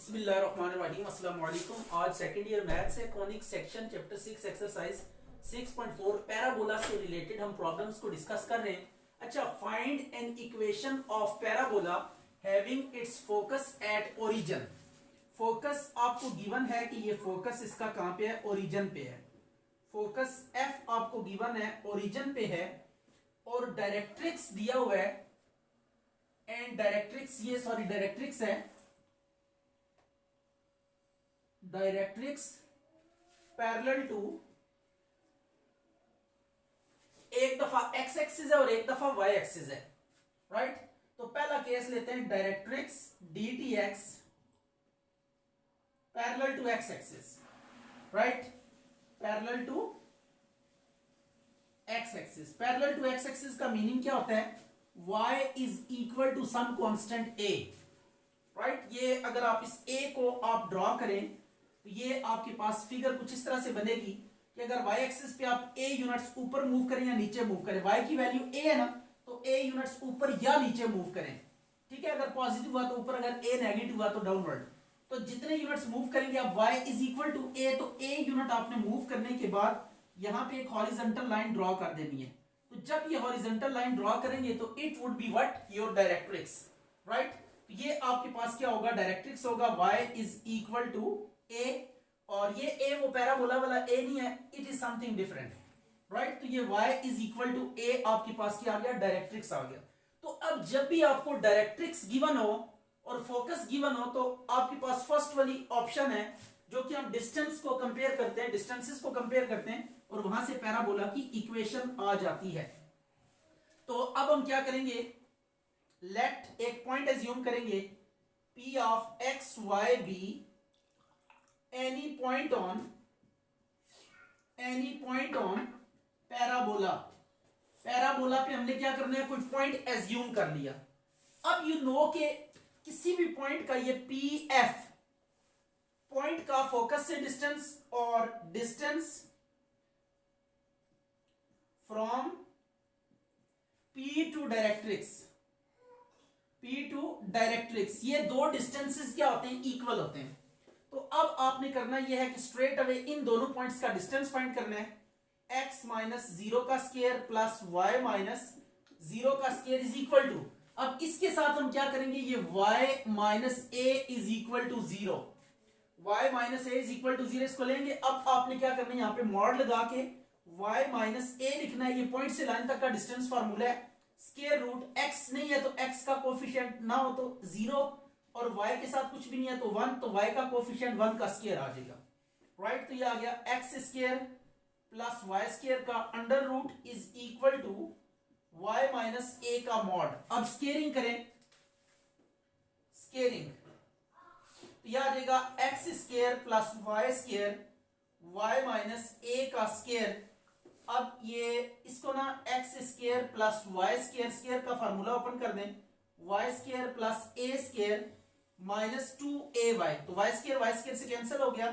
बिस्मिल्लाहिर्रहमानिर्रहीम अस्सलाम वालेकुम। आज सेकंड ईयर मैथ्स है conic section chapter 6 exercise 6.4 parabola से रिलेटेड हम प्रॉब्लम्स को डिस्कस कर रहे हैं। अच्छा, find an equation of parabola having its focus at origin. Focus आपको गिवन है कि ये फोकस इसका कहां पे है, ओरिजिन पे है। फोकस एफ आपको गिवन है, ओरिजिन पे है और डायरेक्ट्रिक्स दिया हुआ है एंड डायरेक्ट्रिक्स डायरेक्ट्रिक्स है, डायरेक्ट्रिक्स पैरेलल टू एक दफा एक्स एक्सिस है और एक दफा वाई एक्सिस है, राइट। तो पहला केस लेते हैं, directrix D T x parallel to x axis, right, parallel to x axis. Parallel to x axis का मीनिंग क्या होता है, y is equal to some constant a, right. ये अगर आप इस a को आप ड्रॉ करें तो ये आपके पास फिगर कुछ इस तरह से बनेगी कि अगर y एक्सिस पे आप a यूनिट्स ऊपर मूव करें या नीचे मूव करें, y की वैल्यू a है ना, तो a यूनिट्स ऊपर या नीचे मूव करें, ठीक है। अगर पॉजिटिव हुआ तो ऊपर, अगर a नेगेटिव हुआ तो डाउनवर्ड। तो जितने यूनिट्स मूव करेंगे आप y is equal to a, तो a यूनिट आपने मूव करने के बाद यहां पे एक हॉरिजॉन्टल लाइन ड्रॉ कर देनी है। तो जब ये हॉरिजॉन्टल लाइन ड्रॉ करेंगे तो it would be what, your directrix, right. तो ये आपके पास क्या होगा, डायरेक्ट्रिक्स होगा y is equal to a, और ये a वो पैराबोला वाला a नहीं है, it is something different, right. तो ये y is equal to a आपके पास क्या आ गया, डायरेक्ट्रिक्स आ गया। तो अब जब भी आपको डायरेक्ट्रिक्स गिवन हो और फोकस गिवन हो तो आपके पास फर्स्ट वाली ऑप्शन है जो कि हम डिस्टेंस को कंपेयर करते हैं, डिस्टेंसेस को कंपेयर करते हैं और वहां से पैराबोला की इक्वेशन आ जाती है। तो अब हम क्या करेंगे, लेट एक पॉइंट एज्यूम करेंगे P of x y be any point on parabola. Parabola पे हमने क्या करना है, कोई पॉइंट एज्यूम कर लिया। अब यू नो के किसी भी पॉइंट का ये पी एफ पॉइंट का फोकस से डिस्टेंस और distance from P to directrix, ये दो डिस्टेंसेस क्या होते हैं, इक्वल होते हैं। तो अब आपने करना यह है कि स्ट्रेट अवे इन दोनों पॉइंट्स का डिस्टेंस फाइंड करना है। x माइनस 0 का स्क्वायर प्लस y माइनस 0 का स्क्वायर इज इक्वल टू, अब इसके साथ हम क्या करेंगे, ये y minus a is equal to 0, y minus a is equal to 0 इसको लेंगे। अब आपने क्या करना है, यहां पे मॉड लगा के y माइनस a लिखना है। ये पॉइंट से लाइन तक का डिस्टेंस फार्मूला है, स्क्वायर रूट x नहीं है तो x का कोफिशिएंट ना हो तो 0 और y के साथ कुछ भी नहीं है तो 1, तो y का कोफिशिएंट 1 का स्क्वायर आ जाएगा, राइट। तो ये आ गया x square plus y square का under root is equal to y minus a का मॉड। अब स्क्वेयरिंग करें, स्क्वेयरिंग तो यह आ जाएगा x square plus y square y minus a का स्क्वायर। अब ये इसको ना x square plus y square, square का फार्मूला ओपन कर दें, y square plus a square minus 2ay, तो y स्क्वायर से कैंसिल हो गया,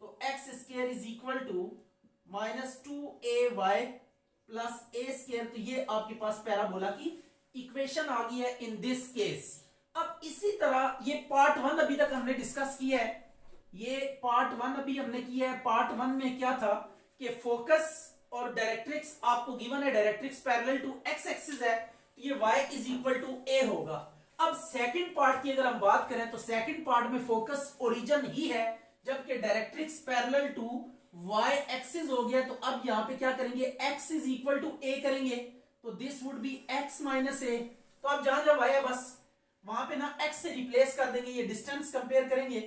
तो x square is equal to minus 2ay plus a square. तो ये आपके पास पैराबोला की इक्वेशन आ गई है इन दिस केस। अब इसी तरह ये पार्ट 1 अभी तक हमने डिस्कस किया है, ये पार्ट 1 अभी हमने किया है। पार्ट 1 में क्या था कि फोकस और डायरेक्ट्रिक्स आपको गिवन है, directrix parallel to x axis है, तो ये y is equal to a होगा। अब सेकंड पार्ट की अगर हम बात करें तो सेकंड पार्ट में फोकस ओरिजिन ही है, जबकि directrix parallel to y axis हो गया। तो अब यहां पे क्या करेंगे, x is equal to a करेंगे, तो this would be x minus a। तो अब जहां जहां y है बस वहां पे ना x से रिप्लेस कर देंगे, ये डिस्टेंस कंपेयर करेंगे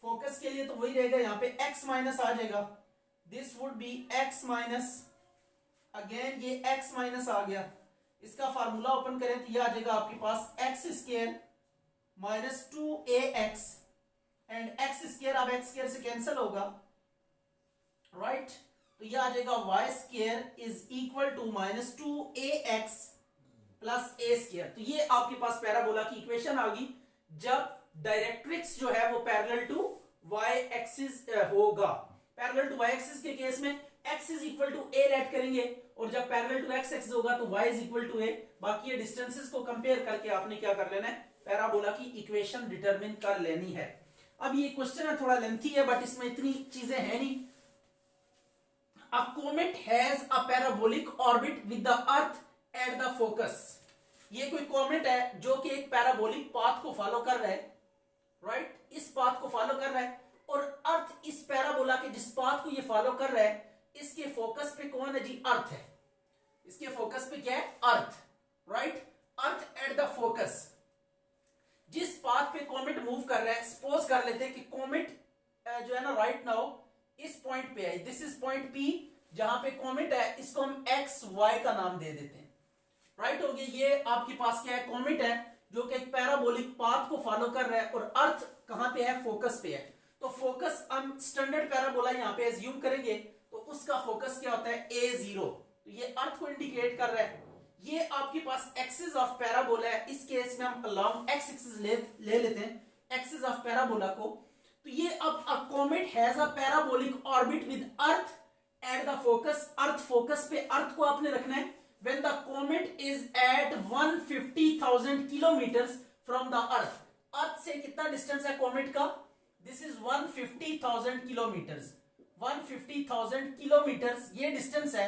फोकस के लिए तो वही रहेगा, यहां पे x माइनस आ जाएगा, this would be x minus, again ये x माइनस आ गया। इसका फार्मूला ओपन करें तो ये आ जाएगा आपके पास x square minus 2ax and x square, अब x स्क्वायर से कैंसिल होगा, राइट। तो ये आ जाएगा y square is equal to minus 2ax plus a square. तो ये आपके पास पैराबोला की इक्वेशन आ गई जब डायरेक्ट्रिक्स जो है वो पैरेलल टू y एक्सिस होगा। पैरेलल टू y एक्सिस के केस में x is equal to a let करेंगे और जब पैरेलल टू x एक्सिस होगा तो y is equal to a। बाकी ये डिस्टेंसेस को कंपेयर करके आपने क्या कर लेना है, पैराबोला की इक्वेशन डिटरमिन कर लेनी है। अब ये क्वेश्चन है थोड़ा लेंथी है बट इसमें इतनी चीजें हैं नहीं। A comet has a parabolic orbit with the earth at the focus. ये कोई कोमेट है जो कि एक पैराबोलिक पाथ को फॉलो कर रहा है, राइट, इस पाथ को फॉलो कर रहा है और अर्थ इस पैराबोला के जिस पाथ को ये फॉलो कर रहा है इसके फोकस पे कौन है जी, अर्थ है। इसके फोकस पे क्या है, earth, right, earth at the focus. जिस पाथ पे कॉमेट मूव कर रहा है, सपोज कर लेते हैं कि कॉमेट जो है ना राइट नाउ इस पॉइंट पे है, दिस इज पॉइंट पी जहां पे कॉमेट है, इसको हम एक्स वाई का नाम दे देते हैं, राइट हो गया। ये आपके पास क्या है, कॉमेट है जो कि एक पैराबोलिक पाथ को फॉलो कर रहा है और अर्थ कहां पे है, फोकस पे है। तो फोकस हम स्टैंडर्ड पैराबोला यहां पे एज्यूम करेंगे तो उसका फोकस क्या होता है, A0। तो ये अर्थ को इंडिकेट कर रहा है। ये आपके पास एक्सिस ऑफ पैराबोला है, इस केस में हम अलोंग एक्स एक्सिस ले लेते हैं एक्सिस ऑफ पैराबोला को। तो ये अब a comet has a parabolic orbit with earth at the focus. Earth focus पे अर्थ को आपने रखना है when the comet is at 150,000 kilometers from the earth। अर्थ से कितना डिस्टेंस है कॉमेट का, दिस इज 150,000 किलोमीटर्स, 150,000 किलोमीटर्स ये डिस्टेंस है।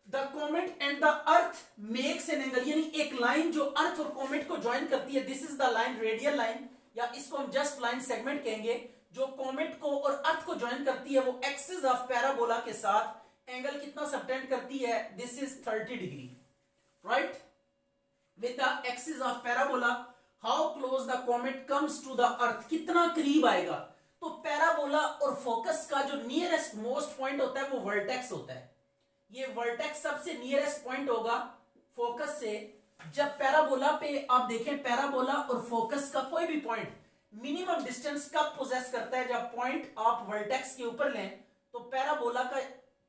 The comet and the earth makes an angle, यानी एक लाइन जो अर्थ और कॉमेट को ज्वाइन करती है, this is the line, radial line, या इसको हम जस्ट लाइन सेगमेंट कहेंगे, जो कॉमेट को और अर्थ को ज्वाइन करती है वो एक्सिस ऑफ पैराबोला के साथ एंगल कितना सबटेंड करती है, this is 30 degree, right, with the axis of parabola. How close the comet comes to the earth, कितना करीब आएगा। तो पैराबोला और फोकस का जो नियरेस्ट मोस्ट पॉइंट होता है वो वर्टेक्स होता है। ये वर्टेक्स सबसे नियरेस्ट पॉइंट होगा फोकस से। जब पैराबोला पे आप देखें, पैराबोला और फोकस का कोई भी पॉइंट मिनिमम डिस्टेंस कब पोजेस करता है, जब पॉइंट आप वर्टेक्स के ऊपर लें तो पैराबोला का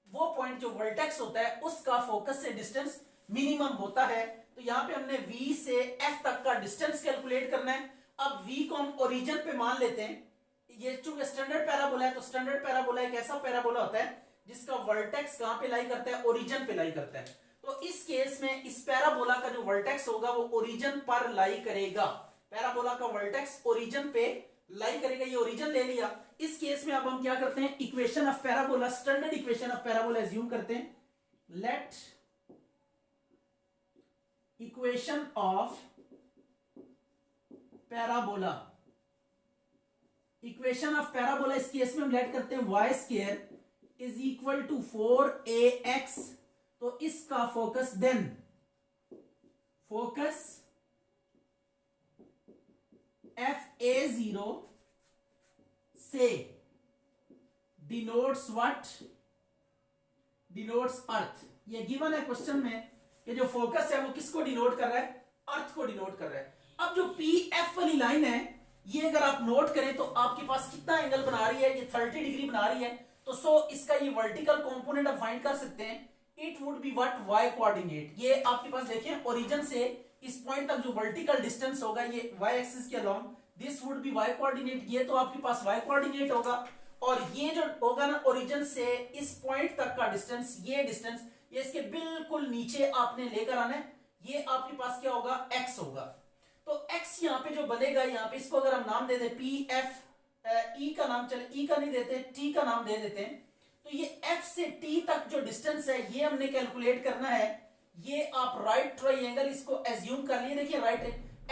वो पॉइंट जो वर्टेक्स होता है उसका फोकस से डिस्टेंस मिनिमम होता है। तो यहां पे हमने V से F तक का डिस्टेंस कैलकुलेट करना है। अब V को हम ओरिजिन पे मान लेते हैं। ये चूंकि स्टैंडर्ड पैराबोला है तो स्टैंडर्ड पैराबोला एक ऐसा पैराबोला होता है जिसका वर्टेक्स कहां पे लाई करता है, ओरिजिन पे लाई करता है। तो इस केस में इस पैराबोला का जो वर्टेक्स होगा वो ओरिजिन पर लाई करेगा। पैराबोला का वर्टेक्स ओरिजिन पे लाई करेगा, ये ओरिजिन ले लिया। इस केस में अब हम क्या करते हैं, equation of parabola, standard equation of parabola assume करते हैं। Let equation of parabola, equation of parabola इस केस में हम लेट करते हैं y square is equal to 4ax। तो इसका फोकस देन फोकस FA0 से डिनोट्स व्हाट, डिनोट्स अर्थ। ये गिवन है क्वेश्चन में, ये जो फोकस है वो किसको डिनोट कर रहा है, अर्थ को डिनोट कर रहा है। अब जो PF वाली लाइन है ये अगर आप नोट करें तो आपके पास कितना एंगल बना रही है, ये 30 डिग्री बना रही है। तो सो इसका ये वर्टिकल कंपोनेंट आप फाइंड कर सकते हैं, it would be what, y coordinate. ये आपके पास देखें ओरिजिन से इस पॉइंट तक जो वर्टिकल डिस्टेंस होगा ये y एक्सिस के along, this would B y coordinate. ये तो आपके पास y कोऑर्डिनेट होगा और ये जो होगा ना ओरिजिन से इस पॉइंट तक का डिस्टेंस, ये डिस्टेंस ये इसके बिल्कुल नीचे आपने लेकर आना है, ये आपके पास क्या होगा, x होगा। तो x यहाँ पे जो बनेगा, यहाँ पे इसको अगर हम नाम दे दें PF, E का नाम, चले E का नहीं देते, T का नाम दे देते हैं। तो ये F से T तक जो डिस्टेंस है ये हमने कैलकुलेट करना है। ये आप राइट ट्राइंगल इसको एज्यूम कर लिए, देखिए राइट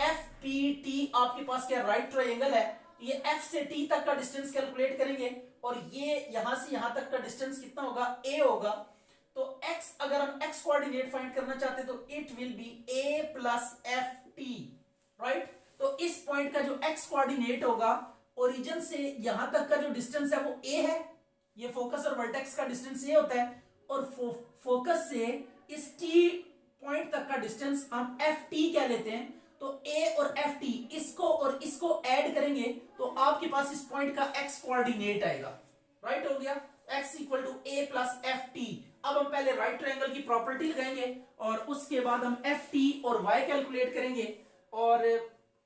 FPT आपके पास क्या राइट ट्राइंगल है। ये F से T तक का डिस्टेंस कैलकुलेट करेंगे और ये यहां से यहां तक का डिस्टेंस कितना होगा, A होगा। तो x अगर हम x कोऑर्डिनेट फाइंड करना चाहते हैं तो it will be A plus FT, right. तो इस पॉइंट का जो x कोऑर्डिनेट होगा ओरिजिन से यहां तक का जो डिस्टेंस है वो A है, ये फोकस और वर्टेक्स का डिस्टेंस ये होता है, और फोकस से इस T पॉइंट तक का डिस्टेंस हम FT कह लेते हैं। तो A और FT इसको और इसको ऐड करेंगे तो आपके पास इस पॉइंट का x कोऑर्डिनेट आएगा, राइट हो गया, x equal to A plus FT। अब हम पहले राइट ट्रायंगल की प्रॉपर्टी लगाएंगे और उसके बाद हम FT और y कैलकुलेट करेंगे और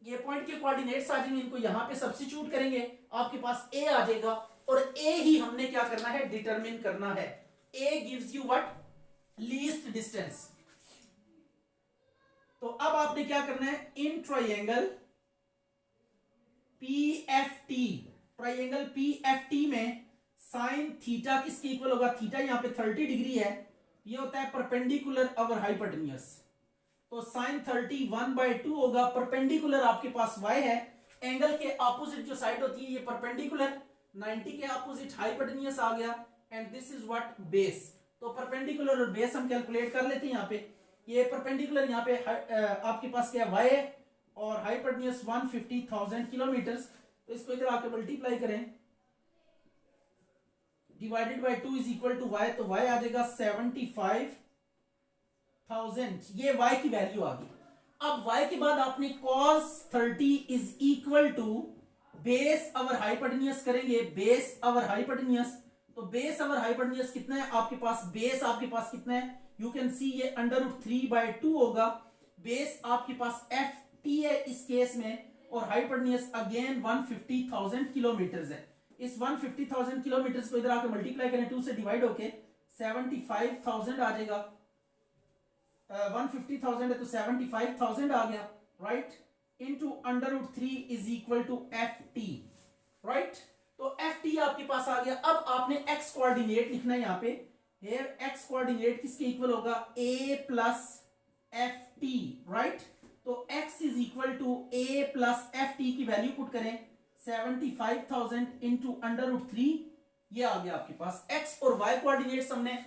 ये पॉइंट के कोऑर्डिनेट्स आ जाएंगे, इनको यहां पे सब्स्टिट्यूट करेंगे, आपके पास A आ जाएगा और A ही हमने क्या करना है, डिटरमिन करना है। A gives you what, least distance. तो अब आपने क्या करना है, in triangle PFT, triangle PFT में साइन थीटा किसके इक्वल होगा? थीटा यहाँ पे 30 डिग्री है, ये होता है परपेंडिकुलर अवर हाइपोटेन्यूज, तो साइन 31/2 होगा। परपेंडिकुलर आपके पास y है, एंगल के ऑपोजिट जो साइड होती है ये परपेंडिकुलर, 90 के ऑपोजिट हाइपोटेन्यूज आ गया, and this is what? Base. तो परपेंडिकुलर और बेस हम कैलकुलेट कर लेते हैं। यहाँ पे ये परपेंडिकुलर यहाँ पे आपके पास क्या y है और हाइपोटेन्यूज 150,000 किलोमीटर, तो इसको इधर आके मल्टीप्लाई करें, divided by 2 is equal to y, तो y आ जाएगा 75,000, ये y की वैल्यू आ गई। अब y के बाद आपने cos 30 is equal to base over hypotenuse करेंगे, बेस अवर हाइपोटेन्यूज, तो बेस अवर हाइपोटेन्यूज कितना है आपके पास? बेस आपके पास कितना है? यू कैन सी ये √3/2 होगा। बेस आपके पास FT है इस केस में, और हाइपोटेन्यूज अगेन 150,000 किलोमीटर है। इस 150,000 किलोमीटर को इधर आके मल्टीप्लाई करें, 2 से डिवाइड होके 75,000 आ जाएगा। 150,000 है तो 75,000 आ गया, right, into √3 is equal to FT, right. तो FT आपके पास आ गया। अब आपने x कोऑर्डिनेट लिखना है यहाँ पे, हेयर x कोऑर्डिनेट किसके इक्वल होगा? A plus FT, right. तो x is equal to A plus FT की वैल्यू पुट करें, 75,000 इंटू √3, ये आ गया आपके पास। x और y कोऑर्डिनेट्स हमने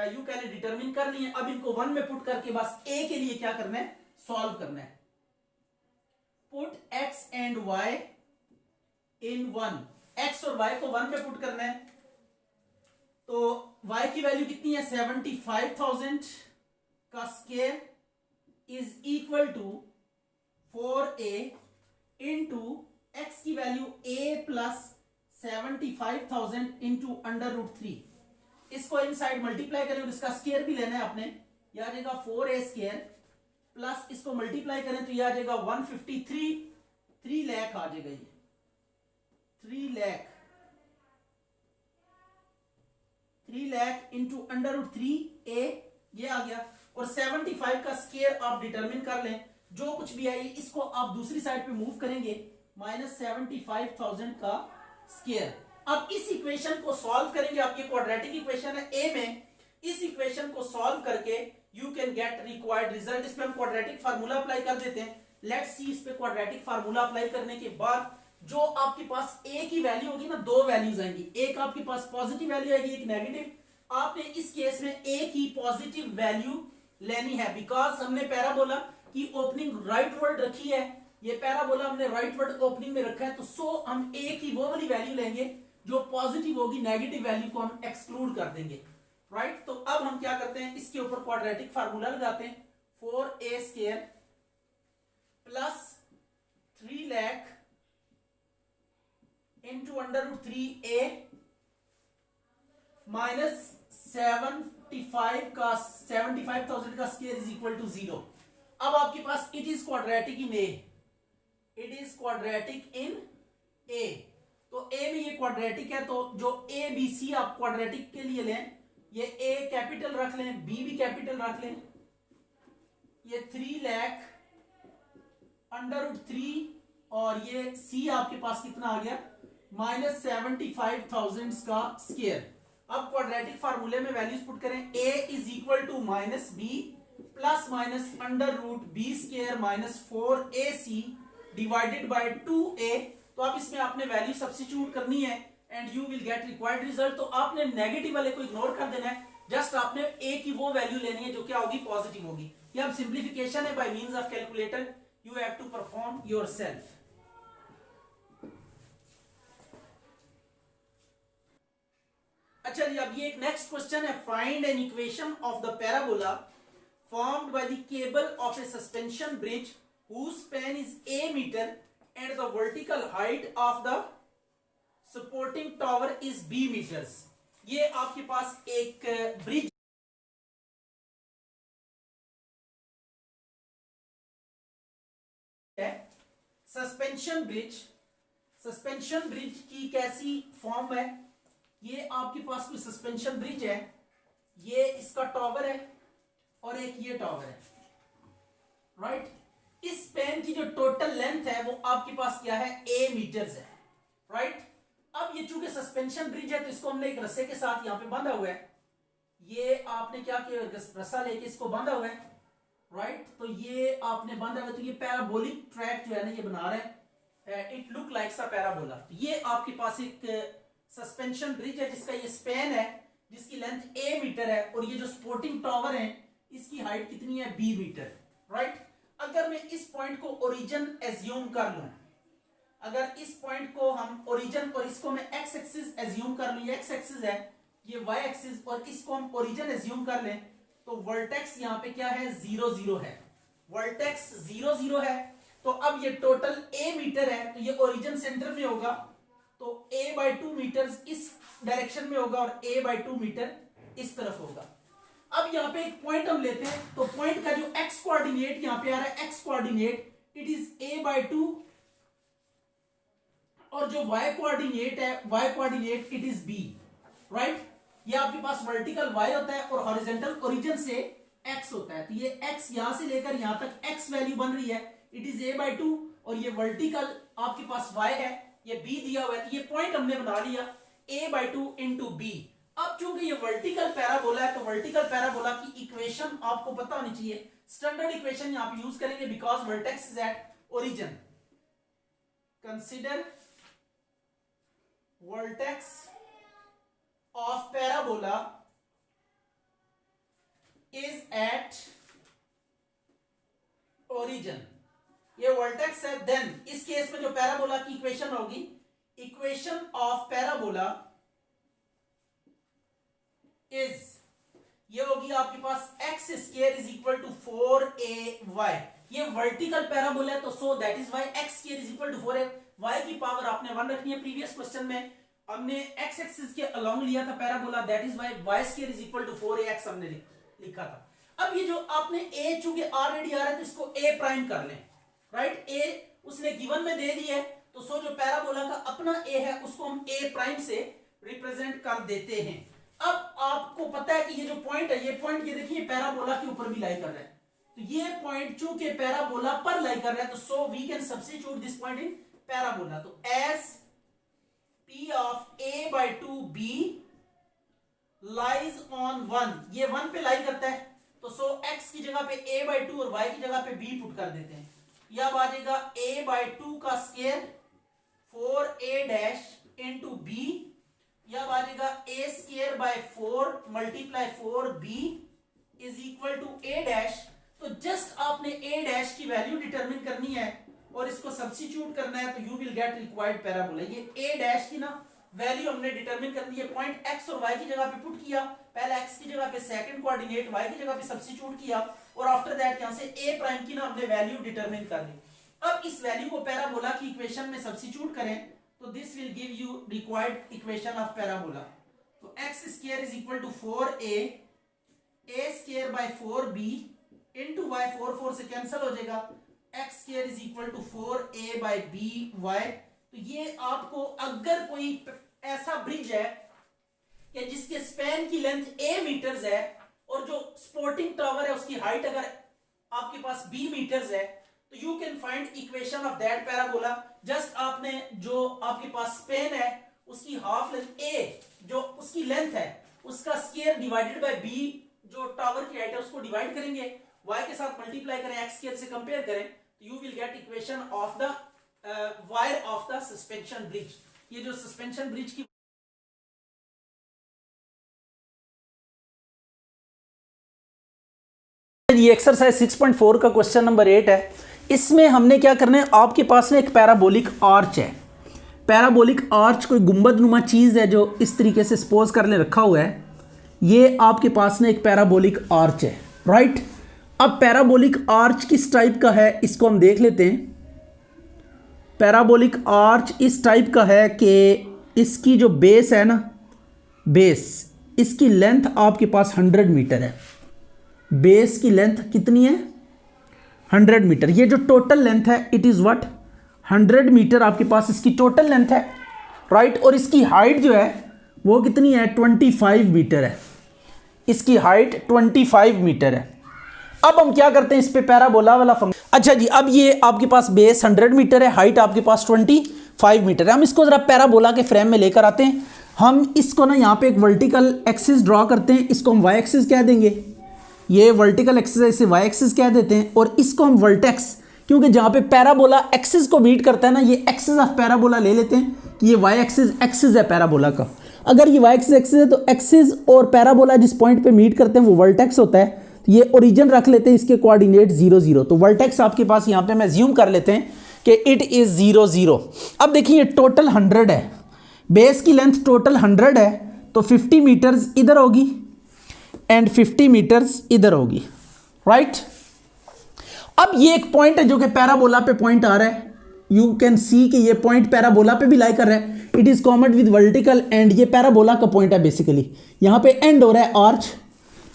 यू कैन डिटरमिन कर लिए। अब इनको 1 में पुट करके बस a के लिए क्या करना है? सॉल्व करना है। Put x and y in 1, x और y को 1 में पुट करना है, तो y की वैल्यू कितनी है? 75,000 का square is equal to 4a into x की वैल्यू a प्लस 75,000 इंटू √3। इसको इनसाइड मल्टीप्लाई करें और इसका स्क्वायर भी लेना है आपने, यह आ जाएगा 4a स्क्वायर प्लस इसको मल्टीप्लाई करें तो यह आ जाएगा 153, 3 लाख आ जाएगा, ये 3 लाख इंटू √3a, ये आ गया। और 75 का स्क्वायर आप डिटरमिन कर लें, जो कुछ भी है इसको आप दूसरी साइड पे मूव करेंगे, -75,000 का स्क्वायर। अब इस इक्वेशन को सॉल्व करेंगे, आपकी क्वाड्रेटिक इक्वेशन है ए में, इस इक्वेशन को सॉल्व करके you can get required result. इस पे हम क्वाड्रेटिक फार्मूला अप्लाई कर देते हैं। लेट्स सी, इस पे क्वाड्रेटिक फार्मूला अप्लाई करने के बाद जो आपके पास ए की वैल्यू होगी ना, 2 वैल्यूज आएंगी, एक आपके पास पॉजिटिव वैल्यू आएगी, एक नेगेटिव। आपने इस केस में ए की पॉजिटिव वैल्यू लेनी है, बिकॉज हमने पैराबोला की ओपनिंग राइट वर्ड रखी है, ये पैराबोला हमने राइट वर्ड ओपनिंग में रखा है, तो सो हम ए की वो वाली वैल्यू लेंगे जो पॉजिटिव होगी, नेगेटिव वैल्यू को हम एक्सक्लूड कर देंगे, राइट। तो अब हम क्या करते हैं, इसके ऊपर क्वाड्रेटिक फार्मूला लगाते हैं, 4a square plus 3 lakh into √3a minus 75,000 का स्क्वायर इज इक्वल टू 0। अब आपके पास it is quadratic in a, it is quadratic in a, तो ए में ये क्वाड्रेटिक है, तो जो ए बी सी आप क्वाड्रेटिक के लिए लें, ये ए कैपिटल रख लें, बी भी कैपिटल रख लें, ये 3 लाख √3 और ये सी आपके पास कितना आ गया? -75,000 का स्क्वायर। अब क्वाड्रेटिक फार्मूले में वैल्यूज पुट करें, a is equal to -b plus minus √b square minus 4ac divided by 2a। तो आप इसमें आपने वैल्यू सब्स्टिट्यूट करनी है and you will get required result. तो आपने नेगेटिव वाले को इग्नोर कर देना है, जस्ट आपने a की वो वैल्यू लेनी है जो क्या होगी? पॉजिटिव होगी। ये अब सिंप्लीफिकेशन है by means of calculator, you have to perform yourself. अच्छा जी, अब ये एक नेक्स्ट क्वेश्चन है, find an equation of the parabola formed by the cable of a suspension bridge whose span is a meter and the vertical height of the supporting tower is b meters। ये आपके पास एक bridge है, suspension bridge. Suspension bridge की कैसी form है? ये आपके पास कोई सस्पेंशन ब्रिज है, ये इसका टॉवर है और एक ये टॉवर है, राइट। इस पेन की जो टोटल लेंथ है वो आपके पास क्या है, a मीटर्स है, राइट। अब ये चूंकि सस्पेंशन ब्रिज है तो इसको हमने एक रस्से के साथ यहाँ पे बांधा हुआ है, ये आपने क्या किया, रस्सा लेके इसको बांधा हुआ है, राइट। तो ये आपने बांधा हुआ, तो ये पैराबोलिक ट्रैक जो है ना ये बना रहे हैं, इट लुक लाइक सा पैराबोला। तो ये आपके पास एक सस्पेंशन ब्रिज है जिसका ये स्पैन है, जिसकी लेंथ a मीटर है, और ये जो सपोर्टिंग टावर है इसकी हाइट कितनी है, b मीटर, राइट। अगर मैं इस पॉइंट को ओरिजिन एज्यूम कर लूं, अगर इस पॉइंट को हम ओरिजिन और इसको मैं एक्स एक्सिस एज्यूम कर लूं, ये एक्स एक्सिस है, ये वाई एक्सिस, और इसको हम ओरिजिन एज्यूम कर लें, तो वर्टेक्स यहाँ पे क्या है, 0 0 है, वर्टेक्स 0 0 है। तो अब ये टोटल a मीटर है, तो ये ओरिजिन सेंटर में होगा, तो a/2 मीटर इस डायरेक्शन में होगा और a/2 मीटर इस तरफ होगा। अब यहाँ पे एक पॉइंट हम लेते हैं, तो पॉइंट का जो x कोऑर्डिनेट यहाँ पे आ रहा है, x coordinate it is a/2, और जो y कोऑर्डिनेट है, y coordinate it is b, right. ये आपके पास वर्टिकल y होता है और हॉरिजॉन्टल ओरिजिन से x होता है, तो ये x यहां से लेकर यहां तक x वैल्यू बन रही है, इट इज a/2, और ये वर्टिकल आपके पास y है, ये b दिया हुआ है, तो ये पॉइंट हमने बना लिया a/2 इंटू b। अब चूंकि ये वर्टिकल पैराबोला है, तो वर्टिकल पैराबोला की इक्वेशन आपको पता होनी चाहिए, स्टैंडर्ड इक्वेशन यहां पे यूज करेंगे, because vertex is at origin. Consider vertex of parabola is at origin, ये वर्टेक्स है। देन इस केस में जो पैराबोला की इक्वेशन होगी, इक्वेशन ऑफ पैराबोला इज, ये होगी आपके पास x square is equal to 4ay, ये वर्टिकल पैराबोला है, तो so that is y x square is equal to 4a, y की पावर आपने 1 रखनी है। प्रीवियस क्वेश्चन में हमने x एक्सिस के अलोंग लिया था parabola, that is y y square is equal to 4ax हमने लिखा था। अब ये जो आपने a चूंकि ऑलरेडी आ रहा है तो इसको a प्राइम कर लें, राइट। a उसने गिवन में दे दी है, तो सो जो पैराबोला का अपना a है उसको हम a प्राइम से रिप्रेजेंट कर देते हैं। अब आपको पता है कि ये जो पॉइंट है, ये पॉइंट ये देखिए पैराबोला के ऊपर भी लाई कर रहा है, तो ये पॉइंट चूंकि पैराबोला पर लाई कर रहा है, तो so we can substitute this point in parabola. तो as p of a/2b lies on 1, ये 1 पे लाई करता है, तो सो x की जगह पे a/2 और y की जगह पे b पुट कर देते हैं। यह अब आ जाएगा a/2 का square 4a dash into b, यह आ जाएगा a square by 4 multiply 4b is equal to a dash. तो जस्ट आपने a डैश की वैल्यू डिटरमिन करनी है और इसको सब्स्टिट्यूट करना है, तो you will get required parabola. ये a डैश की ना वैल्यू हमने डिटरमिन करनी है, पॉइंट x और y की जगह पे पुट किया, पहले x की जगह पे सेकंड कोऑर्डिनेट y की जगह पे सब्स्टिट्यूट किया, और आफ्टर दैट यहां से a प्राइम की ना हमने वैल्यू डिटरमिन कर ली। अब इस वैल्यू को पैराबोला की इक्वेशन में सब्स्टिट्यूट करें, तो this will give you required equation of parabola. तो x square is equal to 4a square by 4b into y, 4 से कैंसिल हो जाएगा, x square is equal to 4a by by। तो ये आपको अगर कोई ऐसा ब्रिज है कि जिसके स्पैन की लेंथ a मीटर्स है और जो सपोर्टिंग टावर है उसकी हाइट अगर आपके पास b मीटर्स है, तो you can find equation of that parabola. Just आपने जो आपके पास स्पेन है उसकी हाफ लेंथ a, जो उसकी लेंथ है उसका स्क्वायर डिवाइडेड बाय b, जो टावर की हाइट है उसको डिवाइड करेंगे, y के साथ मल्टीप्लाई करें, x स्क्वायर से कंपेयर करें, तो you will get equation of the wire of the suspension bridge. ये जो सस्पेंशन ब्रिज की ये एक्सरसाइज 6.4 का क्वेश्चन नंबर 8 है। इसमें हमने क्या करना है, आपके पास में एक पैराबोलिक आर्च है, पैराबोलिक आर्च कोई गुंबद नुमा चीज़ है जो इस तरीके से सपोज कर ले रखा हुआ है, ये आपके पास में एक पैराबोलिक आर्च है, राइट। अब पैराबोलिक आर्च किस टाइप का है इसको हम देख लेते हैं। पैराबोलिक आर्च इस टाइप का है कि इसकी जो बेस है ना, बेस इसकी लेंथ आपके पास 100 मीटर है, बेस की लेंथ कितनी है 100 मीटर। ये जो टोटल लेंथ है इट इज़ व्हाट 100 मीटर आपके पास इसकी टोटल लेंथ है, राइट। और इसकी हाइट जो है वो कितनी है 25 मीटर है, इसकी हाइट 25 मीटर है। अब हम क्या करते हैं, इस पे पैराबोला वाला फंक्शन। अच्छा जी, अब ये आपके पास बेस 100 मीटर है, हाइट आपके पास 25 मीटर है। हम इसको जरा पैराबोला के फ्रेम में लेकर आते हैं। हम इसको ना यहाँ पे एक वर्टिकल एक्सिस ड्रॉ करते हैं, इसको हम वाई एक्सिस कह देंगे। ये वर्टिकल एक्सिस है, इसे वाई एक्सिस कह देते हैं। और इसको हम वर्टेक्स, क्योंकि जहाँ पे पैराबोला एक्सिस को मीट करता है ना, ये एक्सिस ऑफ पैराबोला ले लेते हैं कि ये वाई एक्सिस एक्सिस है पैराबोला का। अगर ये वाई एक्सिस एक्सिस है तो एक्सिस और पैराबोला जिस पॉइंट पे मीट करते हैं वो वर्टेक्स होता है। तो ये ओरिजिन रख लेते हैं, इसके कोऑर्डिनेट 0 0। तो वर्टेक्स आपके पास यहाँ पे मैं ज्यूम कर लेते हैं कि इट इज 0 0। अब देखिए ये टोटल 100 है, बेस की लेंथ टोटल 100 है, तो 50 मीटर्स इधर होगी एंड 50 मीटर्स इधर होगी, राइट। अब ये एक पॉइंट है जो कि पैराबोला पे पॉइंट आ रहा है। यू कैन सी कि ये पॉइंट पैराबोला पे भी लाई कर रहा है। It is common with vertical and ये पैराबोला का पॉइंट है बेसिकली। यहां पे एंड हो रहा है आर्च।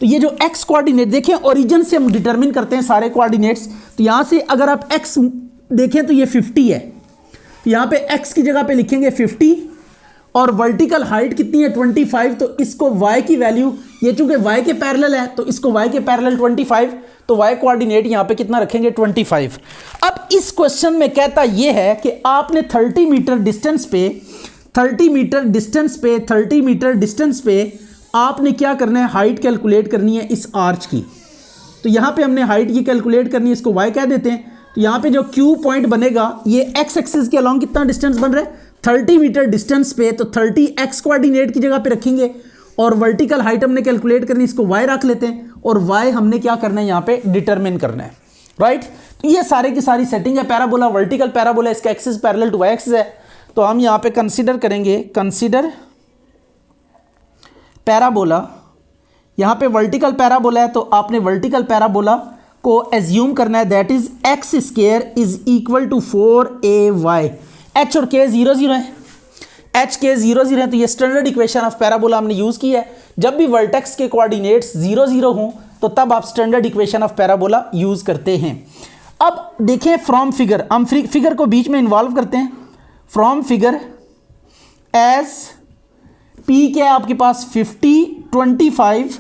तो ये जो एक्स कोऑर्डिनेट देखें, ओरिजिन से हम डिटरमिन करते हैं सारे कोऑर्डिनेट्स। तो यहां से अगर आप एक्स देखें तो ये 50 है, तो यहां पे एक्स की जगह पे लिखेंगे 50 और वर्टिकल हाइट कितनी है 25। तो इसको y की वैल्यू, ये चूंकि y के पैरेलल है तो इसको y के पैरेलल 25, तो y कोऑर्डिनेट यहां पे कितना रखेंगे 25। अब इस क्वेश्चन में कहता ये है कि आपने 30 मीटर डिस्टेंस पे 30 मीटर डिस्टेंस पे आपने क्या करना है, हाइट कैलकुलेट करनी है इस आर्च की। तो यहां पे हमने हाइट की कैलकुलेट करनी है, इसको y कह देते हैं। तो यहां पे जो Q पॉइंट बनेगा, ये x एक्सिस के अलॉन्ग कितना डिस्टेंस बन रहा है 30 मीटर डिस्टेंस पे, तो 30 x कोऑर्डिनेट की जगह पे रखेंगे और वर्टिकल हाइट हमने कैलकुलेट करनी, इसको y रख लेते हैं और y हमने क्या करना है यहाँ पे डिटरमिन करना है, राइट। तो ये सारे की सारी सेटिंग है। पैराबोला वर्टिकल पैराबोला, इसका axis parallel to y axis है। तो हम यहाँ पे कंसीडर करेंगे, कंसीडर पैराबोला। यहाँ पे वर्टिकल पैराबोला है तो आपने वर्टिकल पैराबोला को एज्यूम करना है, that is x square is equal to 4ay। H और के 0 0 है, एच के 0 0 है। तो ये स्टैंडर्ड इक्वेशन ऑफ पैराबोला हमने यूज की है। जब भी वर्टेक्स के कोऑर्डिनेट्स 0 0 हों तो तब आप standard equation of parabola use करते हैं। अब देखें फ्रॉम फिगर, हम फिगर को बीच में इन्वॉल्व करते हैं। फ्रॉम फिगर एज पी क्या है आपके पास 50 25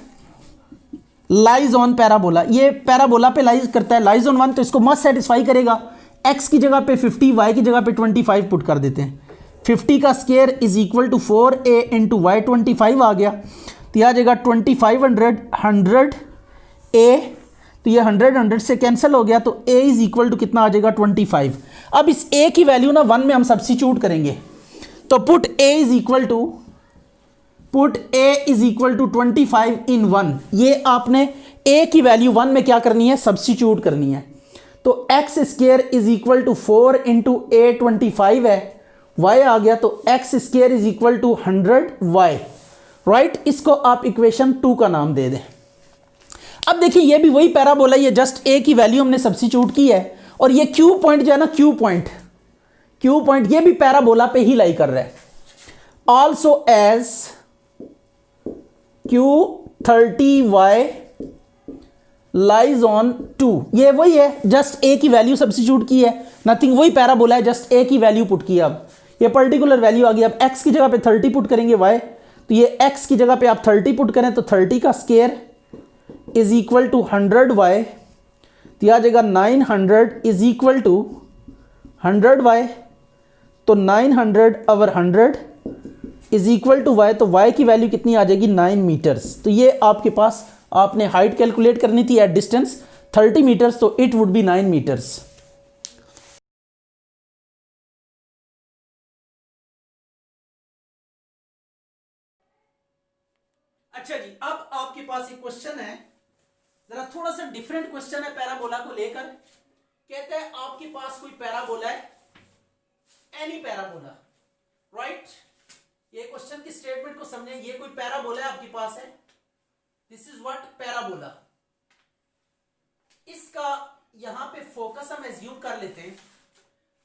लाइज ऑन पैराबोला, ये पैराबोला पे लाइज करता है, लाइज ऑन 1, तो इसको मस्ट सेटिस्फाई करेगा। x की जगह पे 50, y की जगह पे 25 पुट कर देते हैं। 50 का square is equal to 4a into y 25 आ गया। तो यह आ जाएगा 2500 100a, तो ये 100 से कैंसिल हो गया। तो a इज इक्वल टू कितना आ जाएगा 25। अब इस a की वैल्यू ना 1 में हम सब्स्टिट्यूट करेंगे, तो put a is equal to 25 in 1। ये आपने a की वैल्यू 1 में क्या करनी है, सब्स्टिट्यूट करनी है। तो x square is equal to 4 into a 25 है, y आ गया। तो x square is equal to 100y, right. इसको आप इक्वेशन 2 का नाम दे दें। अब देखिए ये भी वही पैराबोला, ये जस्ट a की वैल्यू हमने सब्स्टिट्यूट की है। और ये Q पॉइंट जो है ना, Q पॉइंट ये भी पैराबोला पे ही लाई कर रहा है। Also as Q30y lies on 2, ये वही है, जस्ट a की वैल्यू सब्स्टिट्यूट की है, नथिंग, वही पैराबोला है, जस्ट a की वैल्यू पुट की है। अब ये पर्टिकुलर वैल्यू आ गई। अब x की जगह पे 30 पुट करेंगे y, तो ये x की जगह पे आप 30 पुट करें तो 30 का square is equal to 100y, तो आ जाएगा 900 इज इक्वल टू 100y। तो 900 over 100 is equal to y, तो y की वैल्यू कितनी आ जाएगी 9 मीटर्स। तो ये आपके पास, आपने हाइट कैलकुलेट करनी थी एट डिस्टेंस 30 मीटर्स, तो इट वुड बी 9 मीटर्स। अच्छा जी, अब आपके पास एक क्वेश्चन है, जरा थोड़ा सा डिफरेंट क्वेश्चन है पैराबोला को लेकर। कहते हैं आपके पास कोई पैराबोला है, एनी पैराबोला, राइट। ये क्वेश्चन की स्टेटमेंट को समझें। ये कोई पैराबोला है आपके पास है, दिस इज व्हाट पैराबोला। इसका यहां पे फोकस हम एज्यूम कर लेते हैं।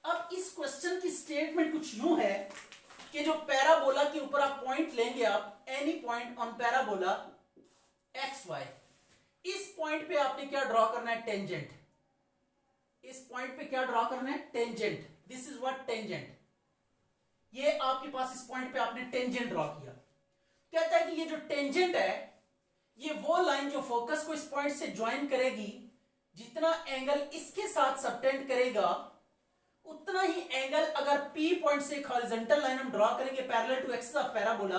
अब इस क्वेश्चन की स्टेटमेंट कुछ यूं है कि जो पैराबोला के ऊपर आप पॉइंट लेंगे, आप any point on parabola x y, इस पॉइंट पे आपने क्या ड्रॉ करना है, टेंजेंट। इस पॉइंट पे क्या ड्रॉ करना है, tangent. This is what tangent. ये आपके पास इस पॉइंट पे आपने टेंजेंट ड्रॉ किया। कहता है कि ये जो टेंजेंट है ये वो लाइन जो फोकस को इस पॉइंट से ज्वाइन करेगी, जितना एंगल इसके साथ सबटेंड करेगा उतना ही एंगल अगर P पॉइंट से एक हॉरिजॉन्टल लाइन हम ड्रॉ करेंगे parallel to axis of parabola,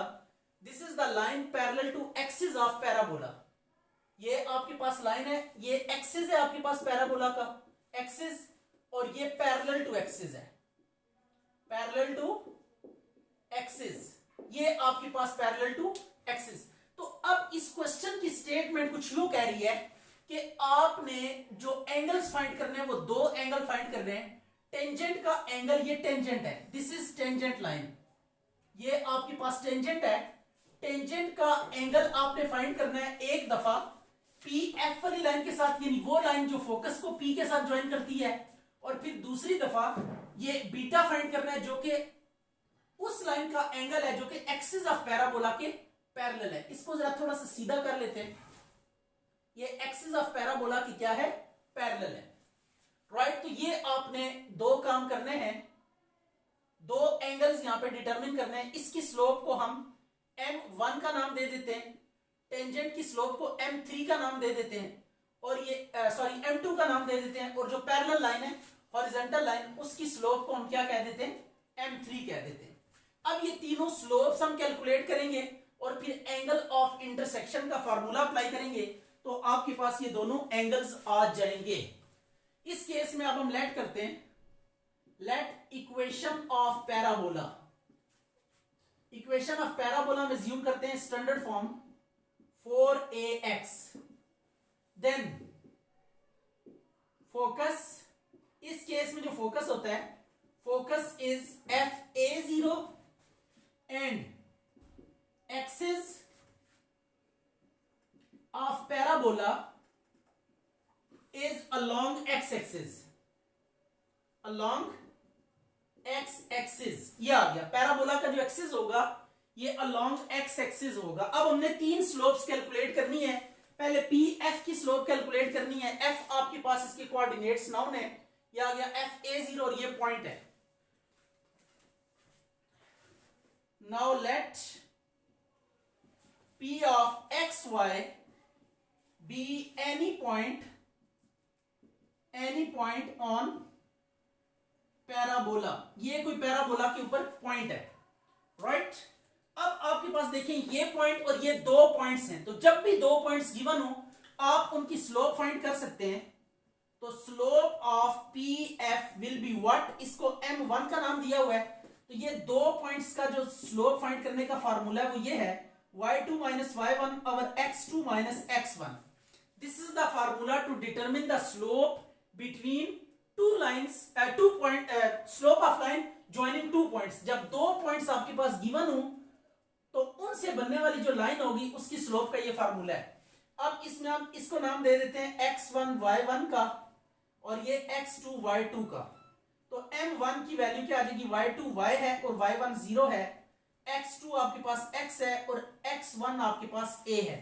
this is the line parallel to axis of parabola. ये आपके पास लाइन है, ये एक्सिस है आपके पास पैराबोला का एक्सिस, और ये पैरेलल टू एक्सिस है, पैरेलल टू एक्सिस, ये आपके पास पैरेलल टू एक्सिस। तो अब इस क्वेश्चन की स्टेटमेंट कुछ यूं कह रही है कि आपने जो एंगल्स फाइंड करने हैं वो दो एंगल फाइंड करने हैं। टेंजेंट का एंगल, ये टेंजेंट है, दिस इज टेंजेंट लाइन, ये आपके पास टेंजेंट है। टेंजेंट का एंगल आपने फाइंड करना है एक दफा पी एफ वाली लाइन के साथ, यानी वो लाइन जो फोकस को पी के साथ ज्वाइन करती है, और फिर दूसरी दफा ये बीटा फाइंड करना है जो कि उस लाइन का एंगल है जो कि एक्सिस ऑफ पैराबोला के पैरेलल है। इसको जरा थोड़ा सा सीधा कर लेते हैं, ये एक्सिस ऑफ पैराबोला की क्या है, पैरेलल है, राइट। तो ये आपने दो काम करने हैं, दो एंगल्स यहां पे डिटरमिन करने हैं। इसकी स्लोप को हम m1 का नाम दे देते हैं, टेंजेंट की स्लोप को m3 का नाम दे देते हैं, और ये m2 का नाम दे देते हैं, और जो पैरेलल लाइन है हॉरिजॉन्टल लाइन उसकी स्लोप को हम क्या कह देते हैं, m3 कह देते हैं। अब ये तीनों स्लोप्स हम कैलकुलेट करेंगे और फिर एंगल ऑफ इंटरसेक्शन का फार्मूला अप्लाई करेंगे, तो आपके पास ये दोनों एंगल्स आ जाएंगे। इस केस में अब हम लेट करते हैं, let equation of parabola, equation of parabola में ज्यूम करते हैं standard form 4ax, then focus, इस केस में जो फोकस होता है focus is fa0 and axis of parabola is along x-axis, along x-axis, ये आ गया। पैराबोला का जो एक्सिस होगा ये along x-axis होगा। अब हमने तीन स्लोप्स कैलकुलेट करनी है। पहले पी एफ की स्लोप कैलकुलेट करनी है। एफ आपके पास इसके कोऑर्डिनेट्स नाउन है, ये आ गया fa0 और ये पॉइंट है। Now let p of xy be any point on parabola, ये कोई पैराबोला के ऊपर पॉइंट है, राइट। अब आपके पास देखें ये पॉइंट और ये दो पॉइंट्स हैं, तो जब भी दो पॉइंट्स गिवन हो आप उनकी स्लोप फाइंड कर सकते हैं। तो slope of P F will be what, इसको m1 का नाम दिया हुआ है, तो ये दो पॉइंट्स का जो स्लोप फाइंड करने का फार्मूला है वो ये है y2 minus y1 over x2 minus x1. This is the formula to determine the slope between two lines, slope of line joining two points. जब दो points आपके पास given हो तो उनसे बनने वाली जो लाइन होगी उसकी स्लोप का ये फार्मूला है। अब इसमें हम इसको नाम दे देते हैं x1 y1 का और ये x2 y2 का। तो m1 की वैल्यू क्या आ जाएगी, y2 y है और y1 0 है, x2 आपके पास x है और x1 आपके पास a है।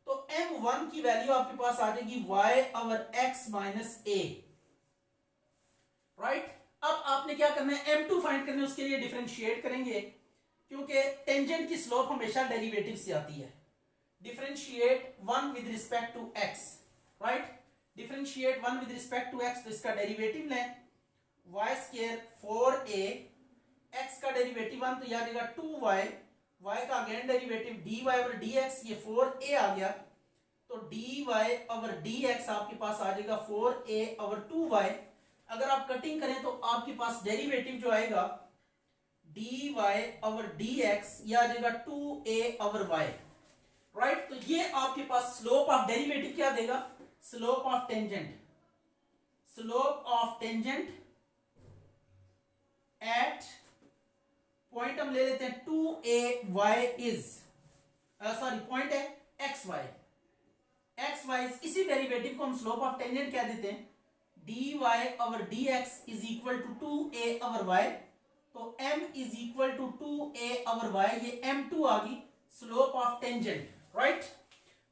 तो m1 की वैल्यू आपके पास आ जाएगी y over x minus a, right. अब आपने क्या करना है, m2 फाइंड करने, उसके लिए डिफरेंशिएट करेंगे क्योंकि टेंजेंट की स्लोप हमेशा डेरिवेटिव से आती है। Differentiate 1 with respect to x, right. Differentiate 1 with respect to x, तो इसका डेरिवेटिव लें y स्क्वायर 4a, x का डेरिवेटिव 1 तो यह आ जाएगा 2y, y का again derivative dy over dx, ये 4a आ गया, तो dy ओवर dx आपके पास आ जाएगा 4a ओवर 2y। अगर आप कटिंग करें तो आपके पास डेरिवेटिव जो आएगा dy ओवर dx, यह आ जाएगा 2a ओवर y, राइट। तो ये आपके पास स्लोप ऑफ डेरिवेटिव क्या देगा, slope of tangent, slope of tangent at point हम ले लेते हैं 2ay इज सॉरी पॉइंट है xy, इसी डेरिवेटिव को हम स्लोप ऑफ टेंजेंट क्या देते हैं dy over dx is equal to 2a over y, तो m is equal to 2a over y, ये m2 आ गई स्लोप ऑफ टेंजेंट, राइट।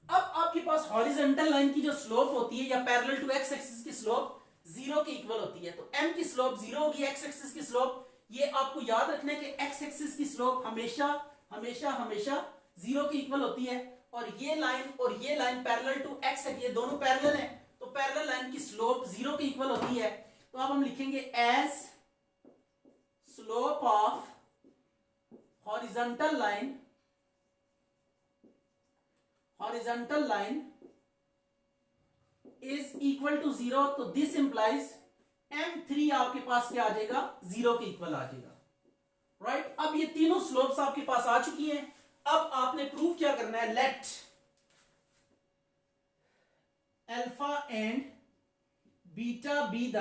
अब आपके पास हॉरिजॉन्टल लाइन की जो स्लोप होती है या पैरेलल टू x एक्सिस की स्लोप 0 के इक्वल होती है, तो m की स्लोप 0 होगी, x एक्सिस की स्लोप, ये आपको याद रखना है कि x एक्सिस की स्लोप हमेशा हमेशा हमेशा 0 के इक्वल होती है। और ये लाइन पैरेलल टू एक्स है, ये दोनों पैरेलल हैं, तो पैरेलल लाइन की स्लोप 0 के इक्वल होती है। तो अब हम लिखेंगे as slope of horizontal line is equal to 0, तो दिस इंप्लाइज M3 आपके पास क्या आ जाएगा, 0 के इक्वल आ जाएगा, राइट। अब ये तीनों स्लोप्स आपके पास आ चुकी हैं। अब आपने प्रूफ क्या करना है, let alpha and beta be the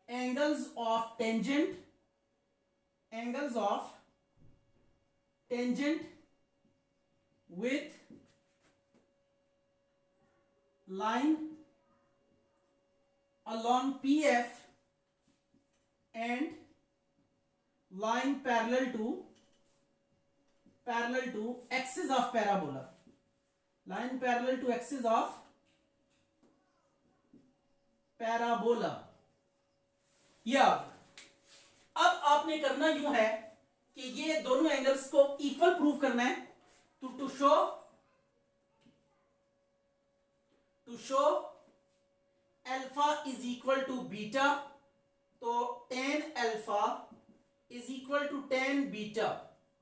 angles of tangent with line along PF and line parallel to axis of parabola, line parallel to axis of parabola। या अब आपने करना यूं है कि ये दोनों एंगल्स को इक्वल प्रूव करना है। to show alpha is equal to beta, तो tan alpha is equal to tan beta,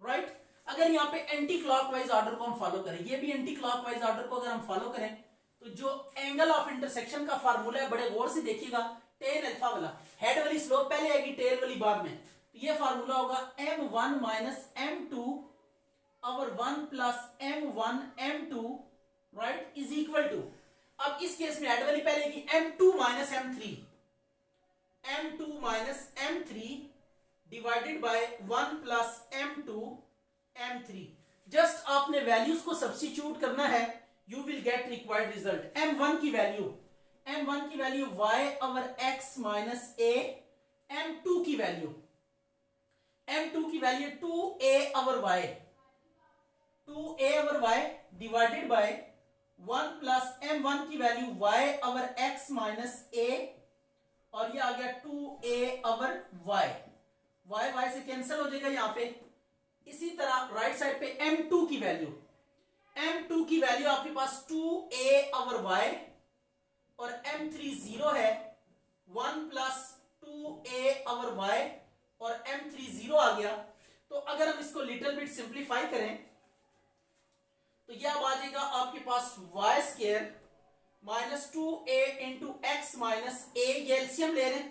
right। अगर यहां पे एंटी क्लॉकवाइज ऑर्डर को हम फॉलो करें, ये भी एंटी क्लॉकवाइज ऑर्डर को अगर हम फॉलो करें, तो जो एंगल ऑफ इंटरसेक्शन का फार्मूला है बड़े गौर से देखिएगा, tan alpha वाला हेड वाली स्लोप पहले आएगी, टेल वाली बाद में, तो ये फार्मूला होगा m1 माइनस m2 और 1 plus m1 m2, right, is equal to, अब इस केस में हेड वाली पहले की m2 minus m3 divided by 1 plus m2 m3। Just आपने वैल्यूज को सब्स्टिट्यूट करना है, you will get required result. m1 की value y over x minus a, m2 की value 2a over y divided by 1 plus m1 की value y over x minus a, और ये आ गया 2a ओवर y से कैंसिल हो जाएगा यहां पे। इसी तरह राइट साइड पे m2 की वैल्यू आपके पास 2a ओवर y और m3 0 है, 1 प्लस 2a ओवर y और m3 0 आ गया। तो अगर हम इसको लिटिल बिट सिंप्लीफाई करें तो यह अब आ जाएगा आपके पास y square minus 2a into x minus a, ये एलसीएम ले रहे हैं,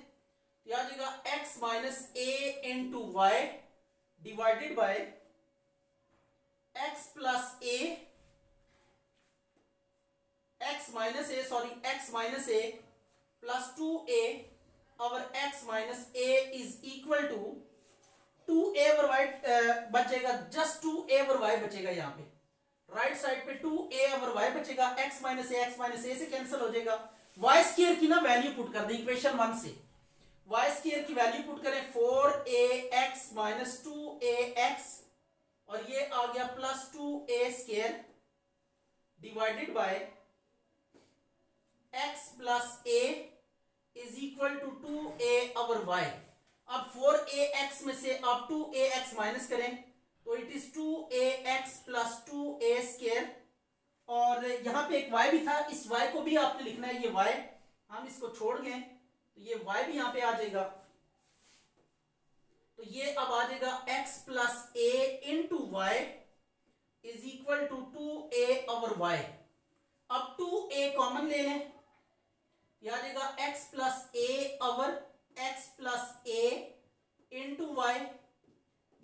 तो यह आ जाएगा x minus a into y divided by x plus a, x minus a plus 2a और x minus a is equal to 2a over y बच जाएगा, जस्ट 2a ओवर y बचेगा यहाँ पे, राइट साइड पे 2a ओवर y बचेगा, x minus a से cancel हो जाएगा। y स्क्वायर की ना वैल्यू पुट कर दें इक्वेशन 1 से, y स्क्वायर की वैल्यू पुट करें 4ax माइनस 2ax, और ये आ गया plus 2a square divided by x plus a is equal to 2a over y। अब 4ax में से आप 2ax माइनस करें तो it is 2ax plus 2a square, और यहां पे एक y भी था, इस y को भी आपने लिखना है, ये y हम इसको छोड़ गए तो ये y भी यहां पे आ जाएगा, तो ये अब आ जाएगा x plus a into y is equal to 2a over y। अब 2a कॉमन ले लें, यह आ जाएगा x plus a over x plus a into y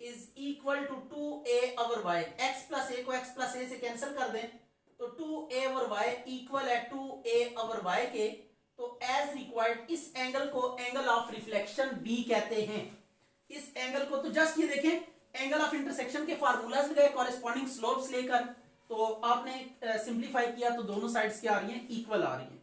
is equal to 2a over y। x plus a को x plus a से cancel कर दें तो 2a ओवर y इक्वल है 2a ओवर y के, तो एज रिक्वायर्ड इस angle को एंगल ऑफ रिफ्लेक्शन b कहते हैं। इस एंगल को तो जस्ट ये देखें, एंगल ऑफ इंटरसेक्शन के फार्मूलाज गए कॉरेस्पॉन्डिंग स्लोप्स लेकर, तो आपने सिंप्लीफाई किया तो दोनों साइड्स क्या आ रही हैं, इक्वल आ रही हैं।